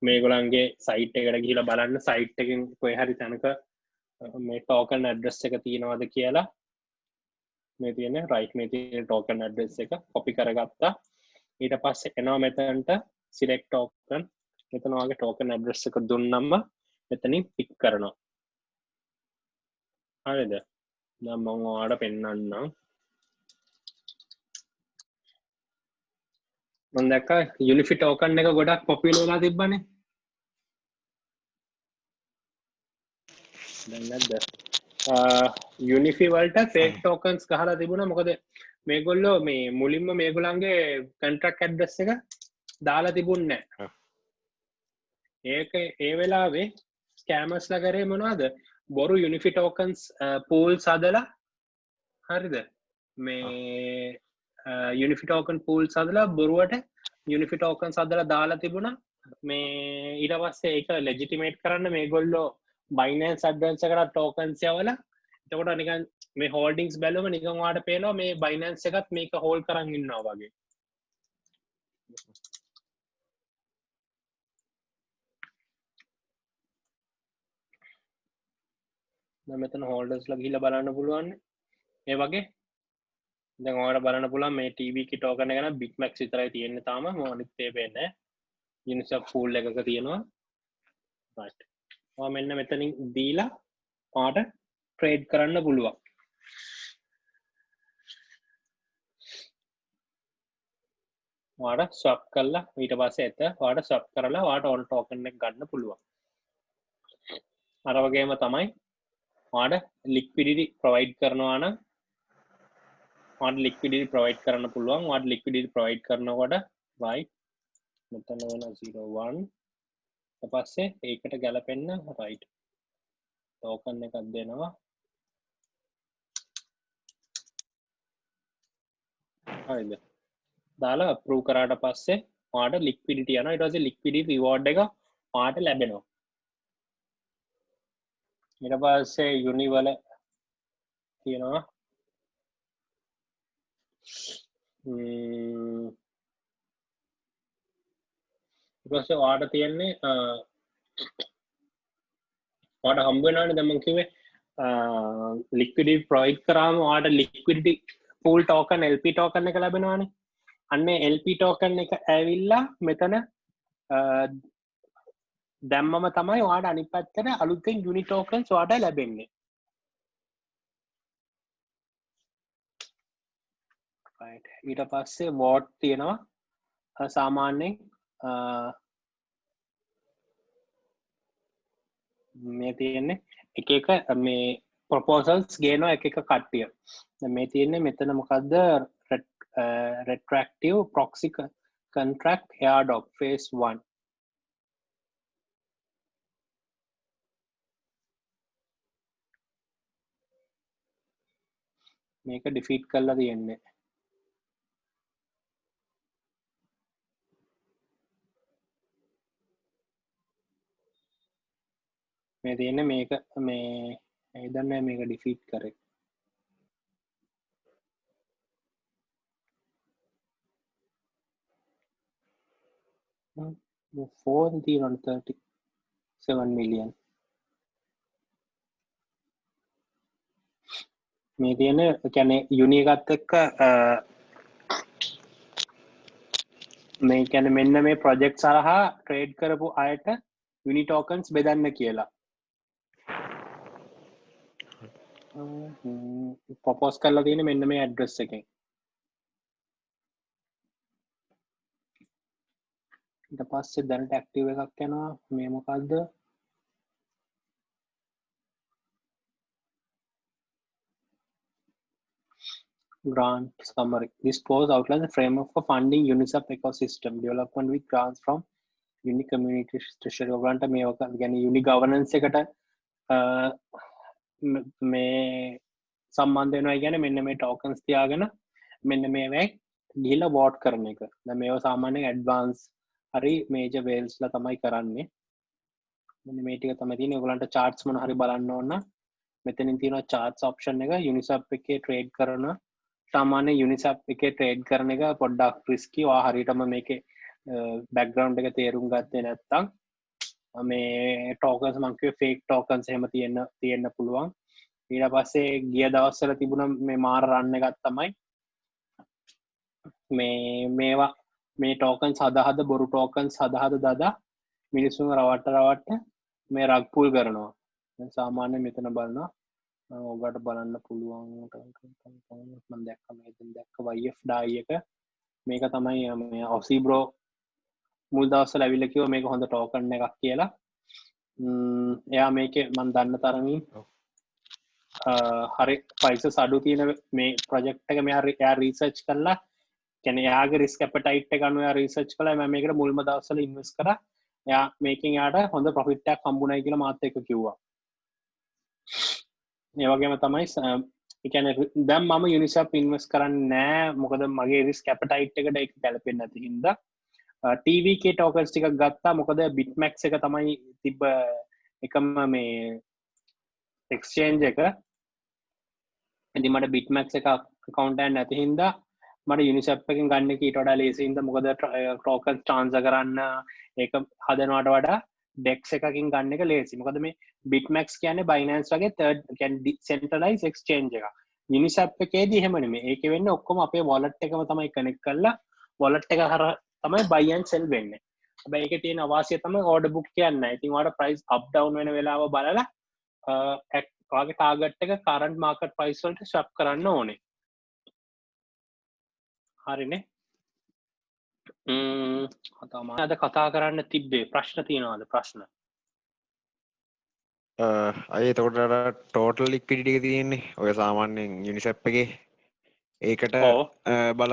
S1: මේගොල්ලන්ගේ site එකට ගිහිල්ලා බලන්න site එකෙන් කොහේ හරි තැනක මේ token address එක තියෙනවද කියලා. මේ තියෙන right මේ තියෙන token address එක copy කරගත්තා. ඊට පස්සේ එනවා මෙතනට select token. මෙතන ඔයාගේ token address එක දුන්නම මෙතනින් pick කරනවා. හරිද? දැන් මම ඔයාලට පෙන්නන්නම්. මම දැක්කා Unify token එක ගොඩක් පොපියුලර් වෙලා තිබ්බනේ. දැන් නැද්ද? Unify වලට fake tokens ගහලා තිබුණා. මොකද මේගොල්ලෝ මේ මුලින්ම මේගොල්ලන්ගේ contract address එක දාලා තිබුණේ නැහැ. ඒක ඒ වෙලාවේ scammers ලා කරේ මොනවද? බොරු Unify tokens pools හදලා හරිද? මේ Unify token pools හදලා බොරුවට Unify tokens හදලා දාලා තිබුණා. මේ ඊට පස්සේ ඒක legitimate කරන්න මේගොල්ලෝ Binance advance එකට tokens යවලා එතකොට නිකන් මේ holdings බැලුවම නිකන් ඔයාලට පේනවා මේ Binance එකත් මේක hold කරන් ඉන්නවා වගේ. දැන් මෙතන holders ලා ගිහිල්ලා බලන්න පුළුවන්. ඒ වගේ දැන් ඔයාලට බලන්න පුළුවන් මේ TVK token එක නම් Bitmax විතරයි තියෙන්නේ තාම. මොනිත් ඒ වෙන්නේ නැහැ. Uniswap pool එකක තියෙනවා. right. ඔයා මෙන්න මෙතනින් දීලා ඔයාට trade කරන්න පුළුවන්. ඔයාට swap කරලා ඊට පස්සේ ඔයාට swap කරලා ඔයාට ඕන token එක ගන්න පුළුවන්. අර වගේම තමයි ඔයාට liquidity provide කරනවා නම් ඔයාට liquidity provide කරන්න පුළුවන්. ඔයාට liquidity provide කරනකොට right මෙතන වෙන 01 ඊට පස්සේ ඒකට ගැලපෙන්න right token එකක් දෙනවා. හරිද? දාලා approve කරාට පස්සේ ඔයාට liquidity යනවා. ඊට පස්සේ liquidity reward එක ඔයාට ලැබෙනවා. ඊට පස්සේ Uni වල තියෙනවා ඊට පස්සේ ඔයාට තියෙන්නේ ඔයාට හම්බ වෙනවානේ දැන් මම කිව්වේ liquidity provide කරාම ඔයාට liquidity pool token LP token එක ලැබෙනවානේ. අන්නේ LP token එක ඇවිල්ලා මෙතන දැම්මම තමයි ඔයාට අනිත් පැත්තට අලුතෙන් Uni tokens ඔයාට ලැබෙන්නේ. right ඊට පස්සේ vote තියෙනවා. සාමාන්‍යයෙන් මේ තියෙන්නේ එක එක මේ proposals ගේනවා එක එක කට්ටිය. දැන් මේ තියෙන්නේ මෙතන මොකද්ද retroactive proxy contract airdrop phase 1. මේක defeat කරලා තියෙන්නේ. මේ තියෙන්නේ මේක මේ දන්නේ මේක ඩිෆීට් කරේ. Hmm, 437 million. මේ තියෙන කියන්නේ යුනි එකත් එක්ක මේ කියන්නේ මෙන්න මේ ප්‍රොජෙක්ට් සරහා ට්‍රේඩ් කරපු අයට යුනි ටෝකන්ස් බෙදන්න කියලා. ප්‍රොපෝස් කරලා තියෙන්නේ මෙන්න මේ ඇඩ්‍රස් එකෙන්. ඊට පස්සේ දැනට ඇක්ටිව් එකක් යනවා. මේ මොකද්ද? Grant summary. This clause outlines the framework for funding UNICEF ecosystem development with grants from uni community treasury. ඔයගලන්ට මේ කියන්නේ uni governance එකට මේ සම්බන්ධ වෙනවා කියන්නේ මෙන්න මේ tokens තියාගෙන මෙන්න මේවෙන් ගිහිල්ලා vote කරන එක. දැන් මේව සාමාන්‍යයෙන් advance හරි major whales ලා තමයි කරන්නේ. මෙන්න මේ ටික තමයි තියෙන්නේ. ඔයගලන්ට charts මොන හරි බලන්න ඕන නම් මෙතනින් තියෙනවා charts option එක. UNICEF එකේ trade කරන සාමාන්‍ය UNICEF එකේ trade කරන එක පොඩ්ඩක් risky. ඔයා හරියටම මේකේ background එක තේරුම් ගත්තේ නැත්නම් මේ tokens මං කිව්වේ fake tokens එහෙම තියෙන්න පුළුවන්. ඊට පස්සේ ගිය දවස්වල තිබුණ මේ මාර රන් එකක් තමයි මේවා මේ tokens හදා බොරු tokens හදා දදා මිනිස්සුන් රවට්ට මේ රග් පුල් කරනවා. දැන් සාමාන්‍ය මෙතන බලනවා ඔබට බලන්න පුළුවන් මම දැක්ක මේකෙන් දැක්ක YF DAI එක මේක තමයි මේ Aussie bro මුල් දවස්වල ඇවිල්ලා කිව්වා මේක හොඳ token එකක් කියලා. එයා මේකේ මම දන්න තරමින් හරි prices අඩු තියෙන මේ project එක එයා research කරලා කියන්නේ එයාගේ risk appetite එක අනුව එයා research කළා. මම මේකට මුල්ම දවස්වල invest කරා. එයා මේකෙන් එයාට හොඳ profit එකක් හම්බුනායි කියලා මාත් එක්ක කිව්වා. ඒ වගේම තමයි ඒ කියන්නේ දැන් මම UNICEF invest කරන්නේ නැහැ. මොකද මගේ risk appetite එකට ඒක ගැලපෙන්නේ නැති හින්දා TVK tokens ටිකක් ගත්තා. මොකද Bitmax එක තමයි තිබ්බ එකම මේ exchange එක. ඉතින් මට Bitmax එක account එකක් නැති හින්දා මට UNICEF එකෙන් ගන්න එක ඊට වඩා ලේසි හින්දා මොකද tokens transfer කරන්න ඒක හදනවට වඩා DEX එකකින් ගන්න එක ලේසි. මොකද මේ Bitmax කියන්නේ Binance වගේ third කියන්නේ decentralized exchange එකක්. UNICEF එකේදී එහෙම නෙමෙයි. ඒකේ වෙන්නේ ඔක්කොම අපේ wallet එකම තමයි connect කරලා wallet එක හරහා තමයි buy and sell වෙන්නේ. හැබැයි ඒකේ තියෙන අවාසිය තමයි order book කියන්නේ නැහැ. ඉතින් ඔයාලට price up down වෙන වෙලාව බලලා ඔයාගේ target එක current market price වලට swap කරන්න ඕනේ. හරිනේ. අද කතා කරන්න තිබ්බේ ප්‍රශ්න තියෙනවද ප්‍රශ්න?
S4: අය එතකොට ටෝටල් ලික්විඩිටි එක තියෙන්නේ ඔය සාමාන්‍යයෙන් UNICEF එකේ ඒකට බල